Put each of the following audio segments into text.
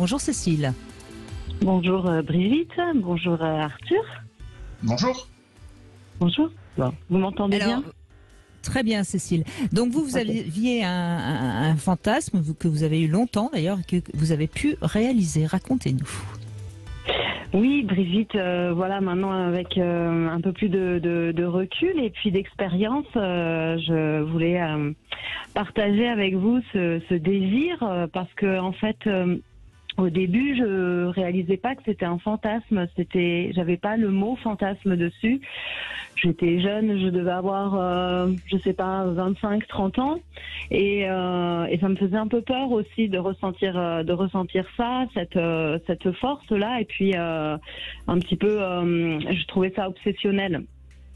Bonjour Cécile. Bonjour Brigitte, bonjour Arthur. Bonjour. Bonjour. Bon, vous m'entendez bien? Très bien Cécile. Donc vous aviez un fantasme que vous avez eu longtemps d'ailleurs et que vous avez pu réaliser. Racontez-nous. Oui Brigitte, voilà, maintenant avec un peu plus de recul et puis d'expérience, je voulais partager avec vous ce désir parce que en fait... au début, je réalisais pas que c'était un fantasme. J'avais pas le mot fantasme dessus. J'étais jeune, je devais avoir, je sais pas, 25, 30 ans, et ça me faisait un peu peur aussi de ressentir ça, cette force-là, et puis un petit peu, je trouvais ça obsessionnel.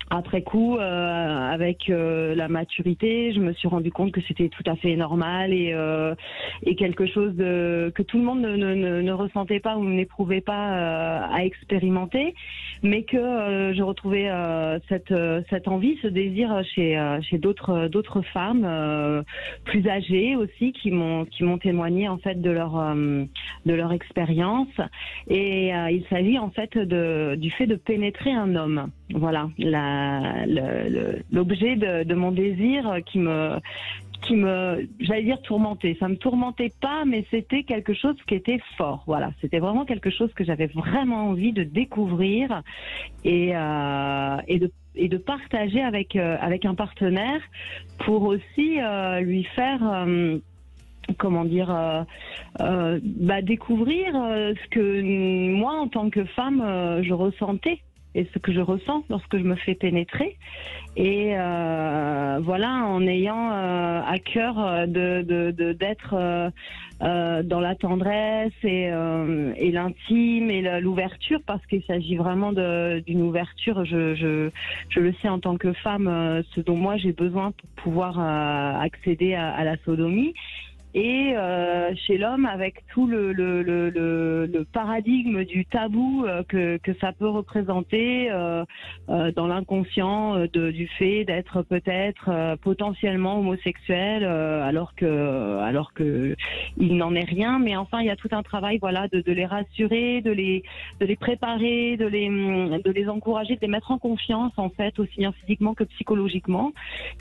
Après coup, avec la maturité, je me suis rendu compte que c'était tout à fait normal et quelque chose que tout le monde ne ressentait pas ou n'éprouvait pas à expérimenter, mais que je retrouvais cette envie, ce désir chez d'autres femmes plus âgées aussi qui m'ont témoigné en fait de leur expérience. Et il s'agit en fait du fait de pénétrer un homme. Voilà, l'objet de mon désir qui me, j'allais dire tourmentait. Ça me tourmentait pas, mais c'était quelque chose qui était fort. Voilà, c'était vraiment quelque chose que j'avais vraiment envie de découvrir et de partager avec un partenaire pour aussi lui faire comment dire, découvrir ce que moi en tant que femme je ressentais et ce que je ressens lorsque je me fais pénétrer. Et voilà, en ayant à cœur d'être dans la tendresse et l'intime et l'ouverture, parce qu'il s'agit vraiment d'une ouverture. Je le sais en tant que femme, ce dont moi j'ai besoin pour pouvoir accéder à la sodomie. Et chez l'homme, avec tout le paradigme du tabou que ça peut représenter dans l'inconscient du fait d'être peut-être potentiellement homosexuel, alors que il n'en est rien. Mais enfin, il y a tout un travail, voilà, de les rassurer, de les préparer, de les encourager, de les mettre en confiance, en fait, aussi bien physiquement que psychologiquement.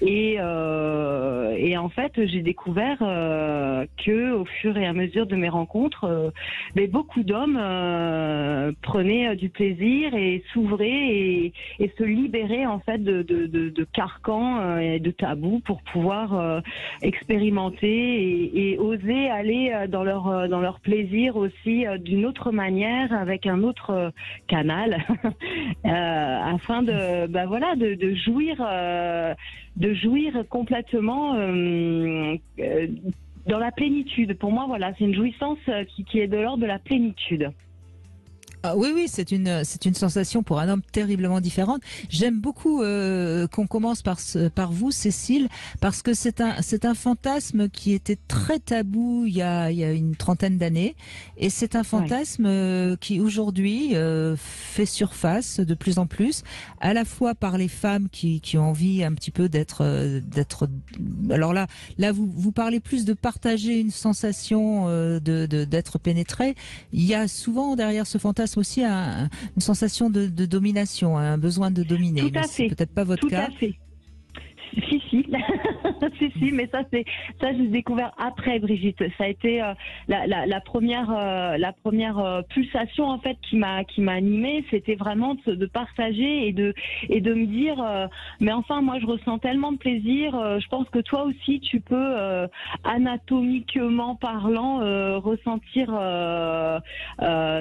Et en fait, j'ai découvert que au fur et à mesure de mes rencontres, beaucoup d'hommes prenaient du plaisir et s'ouvraient et se libéraient en fait de carcans et de tabous pour pouvoir expérimenter et oser aller dans leur plaisir aussi d'une autre manière, avec un autre canal, afin de jouir complètement dans la plénitude. Pour moi, voilà, c'est une jouissance qui est de l'ordre de la plénitude. Ah oui, c'est une sensation pour un homme terriblement différente. J'aime beaucoup qu'on commence par vous, Cécile, parce que c'est un fantasme qui était très tabou il y a une trentaine d'années, et c'est un fantasme qui aujourd'hui fait surface de plus en plus, à la fois par les femmes qui ont envie un petit peu d'être. Alors là vous parlez plus de partager une sensation d'être pénétré. Il y a souvent derrière ce fantasme aussi une sensation de domination, un besoin de dominer. Tout à fait. C'est peut-être pas votre cas. Tout à fait. Si, si, mais ça j'ai découvert après, Brigitte. Ça a été la première pulsation en fait qui m'a animée. C'était vraiment de partager et de me dire mais enfin moi je ressens tellement de plaisir. Je pense que toi aussi tu peux anatomiquement parlant ressentir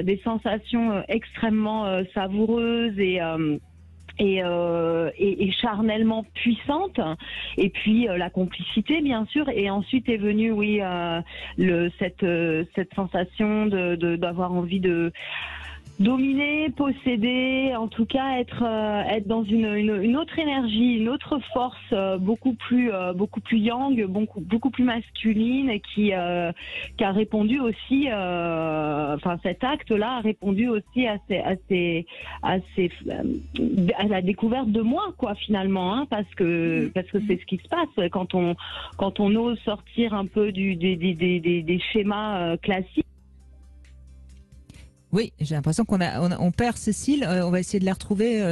des sensations extrêmement savoureuses et charnellement puissante, et puis la complicité bien sûr, et ensuite est venue cette sensation d'avoir envie de dominer, posséder, en tout cas être dans une autre énergie, une autre force beaucoup plus yang, beaucoup plus masculine, et qui a répondu aussi, cet acte-là a répondu aussi à la découverte de moi, quoi, finalement, hein, parce que c'est ce qui se passe quand on ose sortir un peu des schémas classiques. Oui, j'ai l'impression on perd Cécile. On va essayer de la retrouver.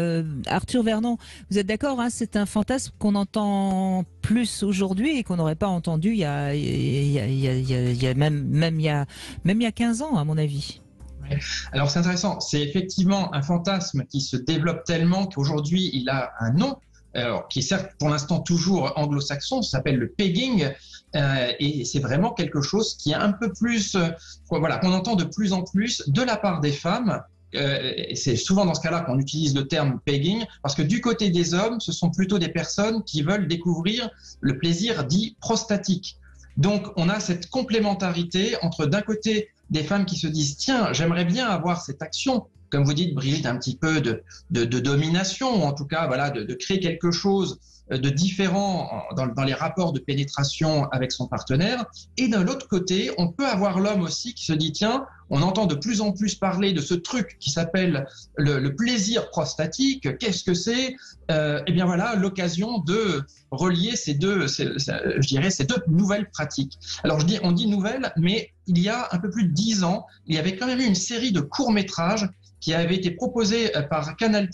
Arthur Vernon, vous êtes d'accord, hein, c'est un fantasme qu'on entend plus aujourd'hui et qu'on n'aurait pas entendu même il y a 15 ans, à mon avis. Ouais. Alors c'est intéressant, c'est effectivement un fantasme qui se développe tellement qu'aujourd'hui il a un nom, alors, qui est certes pour l'instant toujours anglo-saxon, ça s'appelle le pegging, et c'est vraiment quelque chose qui est un peu plus, voilà, qu'on entend de plus en plus de la part des femmes. Et c'est souvent dans ce cas-là qu'on utilise le terme pegging, parce que du côté des hommes, ce sont plutôt des personnes qui veulent découvrir le plaisir dit prostatique. Donc on a cette complémentarité entre d'un côté des femmes qui se disent tiens, j'aimerais bien avoir cette action, comme vous dites Brigitte, un petit peu de domination, ou en tout cas voilà, de créer quelque chose de différent dans les rapports de pénétration avec son partenaire. Et d'un autre côté, on peut avoir l'homme aussi qui se dit tiens, on entend de plus en plus parler de ce truc qui s'appelle le plaisir prostatique. Qu'est-ce que c'est? Eh bien voilà, l'occasion de relier ces deux nouvelles pratiques. Alors on dit nouvelles, mais il y a un peu plus de 10 ans, il y avait quand même eu une série de courts-métrages qui avait été proposé par Canal+.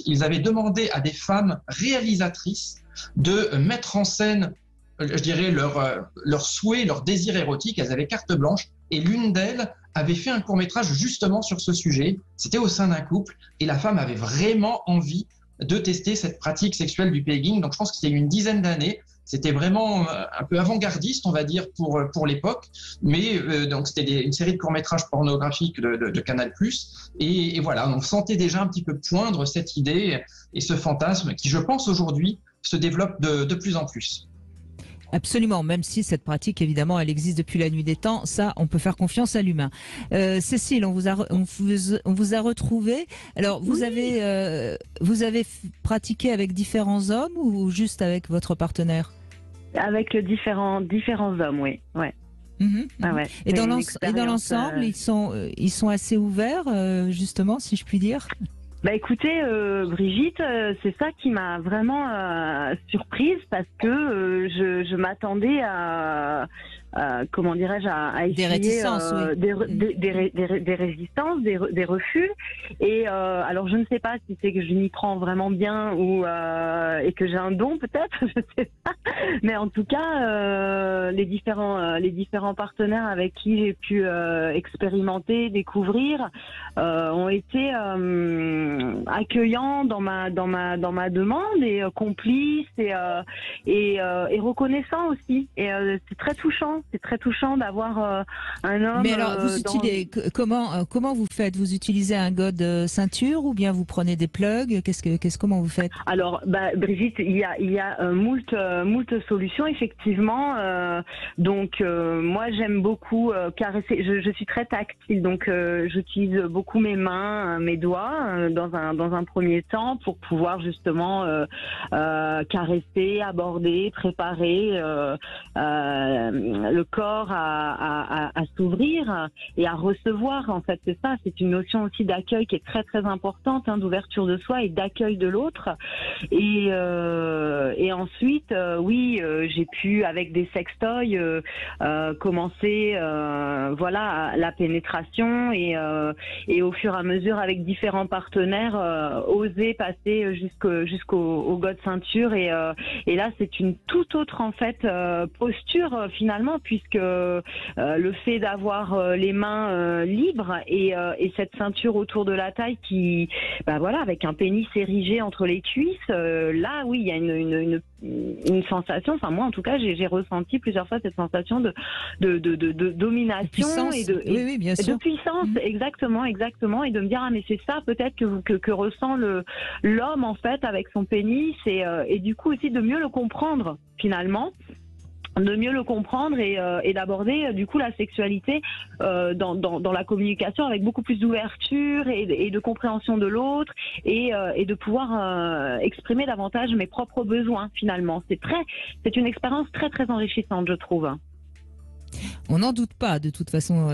Ils avaient demandé à des femmes réalisatrices de mettre en scène, je dirais, leur souhait, leur désir érotique. Elles avaient carte blanche et l'une d'elles avait fait un court-métrage justement sur ce sujet. C'était au sein d'un couple et la femme avait vraiment envie de tester cette pratique sexuelle du pegging. Donc je pense que c'était une dizaine d'années. C'était vraiment un peu avant-gardiste, on va dire, pour l'époque. Mais donc c'était une série de courts-métrages pornographiques de Canal+. Et voilà, on sentait déjà un petit peu poindre cette idée et ce fantasme qui, je pense, aujourd'hui, se développe de plus en plus. Absolument, même si cette pratique, évidemment, elle existe depuis la nuit des temps, ça, on peut faire confiance à l'humain. Cécile, on vous a retrouvé. Alors, vous avez pratiqué avec différents hommes ou juste avec votre partenaire? Avec différents hommes, oui. Ouais. Ah ouais. Et dans l'ensemble, ils sont assez ouverts, justement, si je puis dire. Bah écoutez, Brigitte, c'est ça qui m'a vraiment surprise parce que je m'attendais à comment dirais-je, à essayer des réticences, oui. des résistances, des refus. Et alors je ne sais pas si c'est que je m'y prends vraiment bien ou et que j'ai un don peut-être, je sais pas. Mais en tout cas, les différents partenaires avec qui j'ai pu expérimenter, découvrir, ont été accueillants dans ma demande et complices et reconnaissants aussi. Et c'est très touchant. C'est très touchant d'avoir un homme. Mais alors, comment vous faites? Vous utilisez un god ceinture ou bien vous prenez des plugs? Comment vous faites? Alors, Brigitte, il y a moult solutions effectivement. Donc, moi, j'aime beaucoup caresser. Je suis très tactile, donc j'utilise beaucoup mes mains, mes doigts dans un premier temps pour pouvoir justement caresser, aborder, préparer le corps à s'ouvrir et à recevoir. En fait, c'est ça. C'est une notion aussi d'accueil qui est très très importante, hein, d'ouverture de soi et d'accueil de l'autre. Et ensuite, j'ai pu avec des sextoys commencer, voilà, la pénétration et au fur et à mesure avec différents partenaires oser passer jusqu'au god ceinture et là c'est une toute autre en fait posture finalement puisque le fait d'avoir les mains libres et cette ceinture autour de la taille qui voilà avec un pénis érigé entre les cuisses là oui il y a une sensation, enfin moi en tout cas j'ai ressenti plusieurs fois cette sensation de domination et de puissance, exactement et de me dire mais c'est ça peut-être que ressent l'homme en fait avec son pénis et du coup aussi de mieux le comprendre finalement, de mieux le comprendre et d'aborder du coup la sexualité dans la communication avec beaucoup plus d'ouverture et de compréhension de l'autre et de pouvoir exprimer davantage mes propres besoins finalement. C'est une expérience très très enrichissante je trouve. On n'en doute pas, de toute façon,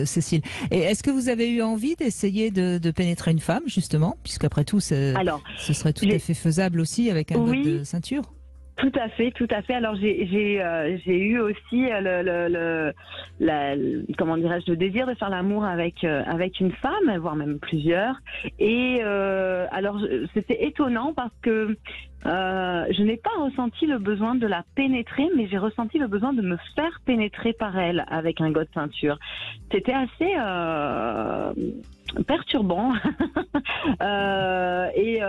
Cécile. Et est-ce que vous avez eu envie d'essayer de pénétrer une femme, justement, puisqu'après tout, ce serait tout à fait faisable aussi avec un god de ceinture? Tout à fait, tout à fait. Alors j'ai eu aussi comment dirais-je, le désir de faire l'amour avec une femme, voire même plusieurs. Et alors c'était étonnant parce que je n'ai pas ressenti le besoin de la pénétrer, mais j'ai ressenti le besoin de me faire pénétrer par elle avec un god ceinture. C'était assez perturbant et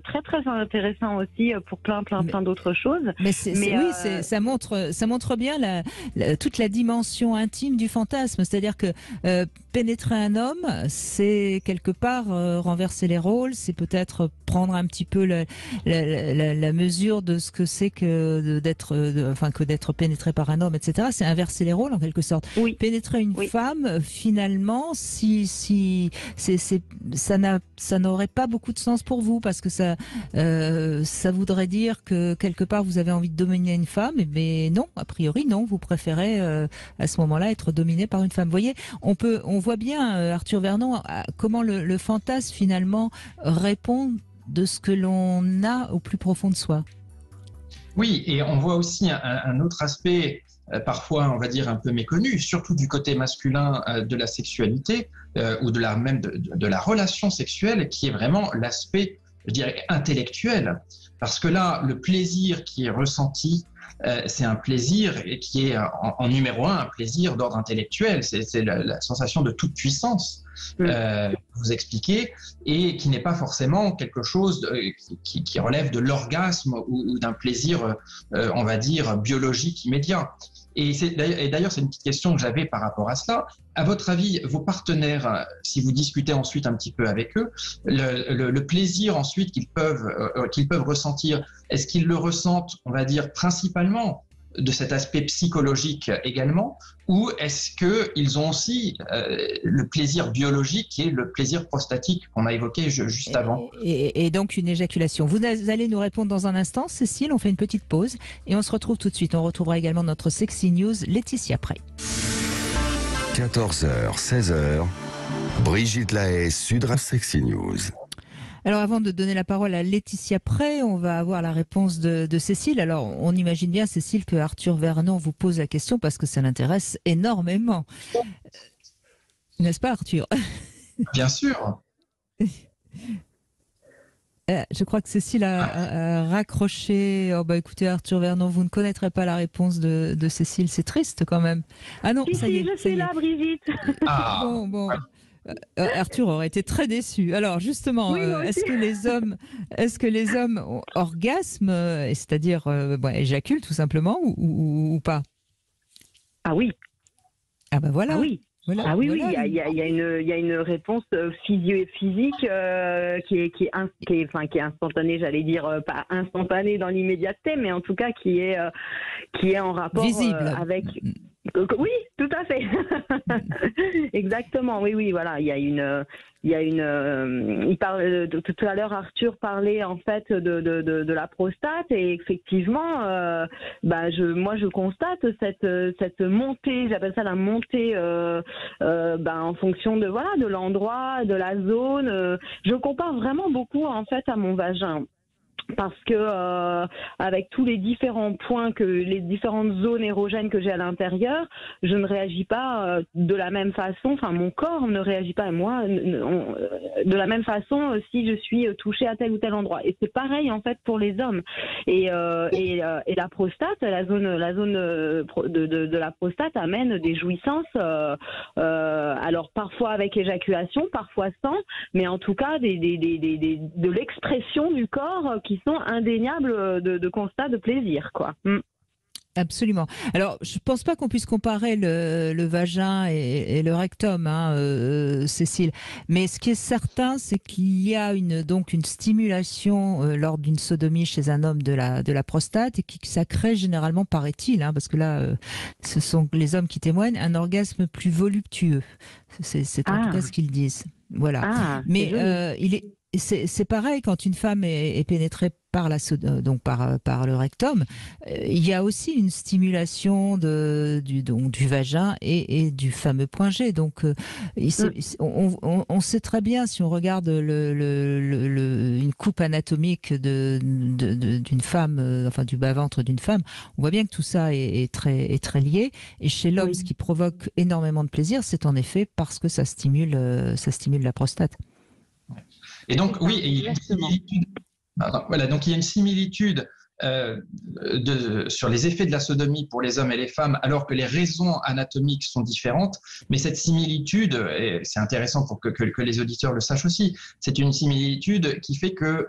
très très intéressant aussi pour plein d'autres choses. Oui, ça montre bien toute la dimension intime du fantasme. C'est-à-dire que pénétrer un homme, c'est quelque part renverser les rôles, c'est peut-être prendre un petit peu la mesure de ce que c'est que d'être pénétré par un homme, etc. C'est inverser les rôles en quelque sorte. Oui. Pénétrer une femme, finalement, ça n'aurait pas beaucoup de sens pour vous, parce que ça voudrait dire que quelque part vous avez envie de dominer une femme, mais non, a priori non, vous préférez à ce moment-là être dominé par une femme. Vous voyez, on voit bien, Arthur Vernon, comment le fantasme finalement répond de ce que l'on a au plus profond de soi. Oui, et on voit aussi un autre aspect, parfois on va dire un peu méconnu, surtout du côté masculin de la sexualité, ou de la relation sexuelle, qui est vraiment l'aspect, je dirais, intellectuel. Parce que là, le plaisir qui est ressenti, c'est un plaisir qui est en numéro un plaisir d'ordre intellectuel. C'est la sensation de toute puissance, que vous expliquez, et qui n'est pas forcément quelque chose qui relève de l'orgasme ou d'un plaisir, on va dire, biologique immédiat. Et d'ailleurs, c'est une petite question que j'avais par rapport à cela. À votre avis, vos partenaires, si vous discutez ensuite un petit peu avec eux, le plaisir ensuite qu'ils peuvent ressentir, est-ce qu'ils le ressentent, on va dire, principalement de cet aspect psychologique également, ou est-ce qu'ils ont aussi le plaisir biologique qui est le plaisir prostatique qu'on a évoqué juste avant? Et donc une éjaculation. Vous allez nous répondre dans un instant, Cécile, on fait une petite pause et on se retrouve tout de suite. On retrouvera également notre Sexy News, Laetitia Prey. 14h, 16h, Brigitte Lahaie, Sud Sexy News. Alors avant de donner la parole à Laetitia Prey, on va avoir la réponse de Cécile. Alors on imagine bien, Cécile, que Arthur Vernon vous pose la question parce que ça l'intéresse énormément. N'est-ce pas, Arthur? Bien sûr. Je crois que Cécile a raccroché. Oh bah écoutez, Arthur Vernon, vous ne connaîtrez pas la réponse de Cécile. C'est triste quand même. Ah non, ça y est. Je suis là, Brigitte. Bon. Arthur aurait été très déçu. Alors justement, est-ce que les hommes orgasment, c'est-à-dire éjaculent tout simplement, ou pas? Ah oui. Ah ben voilà. Ah oui. Voilà, ah oui, voilà. Il y a une réponse physique qui est instantanée, j'allais dire, pas instantanée dans l'immédiateté, mais en tout cas qui est en rapport visible avec. Oui, tout à fait. Exactement. Oui, voilà. Il parle tout à l'heure. Arthur parlait en fait de la prostate, et effectivement, je constate cette montée. J'appelle ça la montée en fonction de l'endroit, de la zone. Je compare vraiment beaucoup en fait à mon vagin. Parce que avec tous les différents points, les différentes zones érogènes que j'ai à l'intérieur, je ne réagis pas de la même façon. Enfin, mon corps ne réagit pas, moi, de la même façon si je suis touchée à tel ou tel endroit. Et c'est pareil en fait pour les hommes. Et la prostate, la zone de la prostate amène des jouissances. Alors parfois avec éjaculation, parfois sans, mais en tout cas de l'expression du corps qui sont indéniables de constat de plaisir, quoi. Absolument. Alors, je pense pas qu'on puisse comparer le vagin et le rectum, Cécile. Mais ce qui est certain, c'est qu'il y a une stimulation lors d'une sodomie chez un homme de la prostate, et ça crée généralement, paraît-il, parce que là, ce sont les hommes qui témoignent, un orgasme plus voluptueux. C'est en tout cas ce qu'ils disent. Voilà. Mais c'est pareil quand une femme est pénétrée donc par le rectum, il y a aussi une stimulation du vagin et du fameux point G. Donc, on sait très bien, si on regarde une coupe anatomique d'une femme, enfin du bas-ventre d'une femme, on voit bien que tout ça est très lié. Et chez l'homme, ce qui provoque énormément de plaisir, c'est en effet parce que ça stimule la prostate. Et donc, oui, et il y a une similitude. Voilà, donc il y a une similitude sur les effets de la sodomie pour les hommes et les femmes, alors que les raisons anatomiques sont différentes. Mais cette similitude, et c'est intéressant pour que les auditeurs le sachent aussi, c'est une similitude qui fait que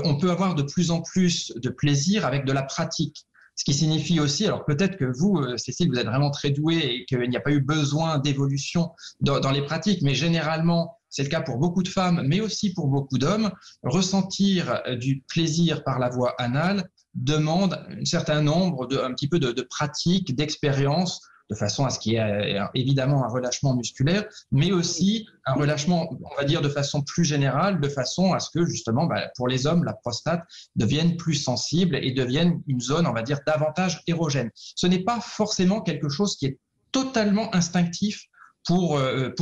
on peut avoir de plus en plus de plaisir avec de la pratique. Ce qui signifie aussi, alors peut-être que vous, Cécile, vous êtes vraiment très douée et qu'il n'y a pas eu besoin d'évolution dans les pratiques, mais généralement, c'est le cas pour beaucoup de femmes, mais aussi pour beaucoup d'hommes, ressentir du plaisir par la voie anale demande un certain nombre, un petit peu de pratiques, d'expériences, de façon à ce qu'il y ait évidemment un relâchement musculaire, mais aussi un relâchement, on va dire, de façon plus générale, de façon à ce que, justement, pour les hommes, la prostate devienne plus sensible et devienne une zone, on va dire, davantage érogène. Ce n'est pas forcément quelque chose qui est totalement instinctif pour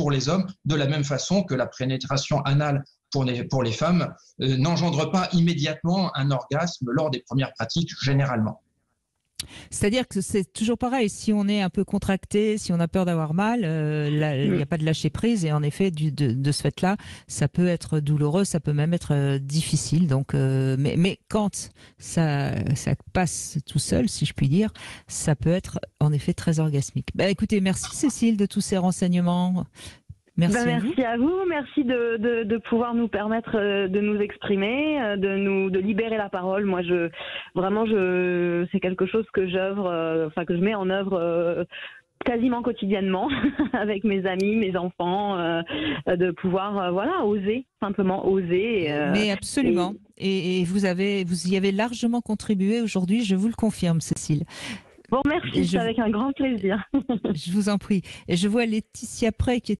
les hommes, de la même façon que la pénétration anale pour les femmes n'engendre pas immédiatement un orgasme lors des premières pratiques, généralement. C'est-à-dire que c'est toujours pareil, si on est un peu contracté, si on a peur d'avoir mal, il n'y a pas de lâcher prise, et en effet, de ce fait-là, ça peut être douloureux, ça peut même être difficile. Donc, mais quand ça passe tout seul, si je puis dire, ça peut être en effet très orgasmique. Écoutez, merci Cécile de tous ces renseignements. Merci à vous, merci de pouvoir nous permettre de nous exprimer, de libérer la parole. Moi, c'est quelque chose que que je mets en œuvre quasiment quotidiennement avec mes amis, mes enfants, de pouvoir simplement oser. Mais absolument. Et vous y avez largement contribué aujourd'hui, je vous le confirme, Cécile. Bon, merci, c'est avec un grand plaisir. Je vous en prie. Et je vois Laetitia Prey qui est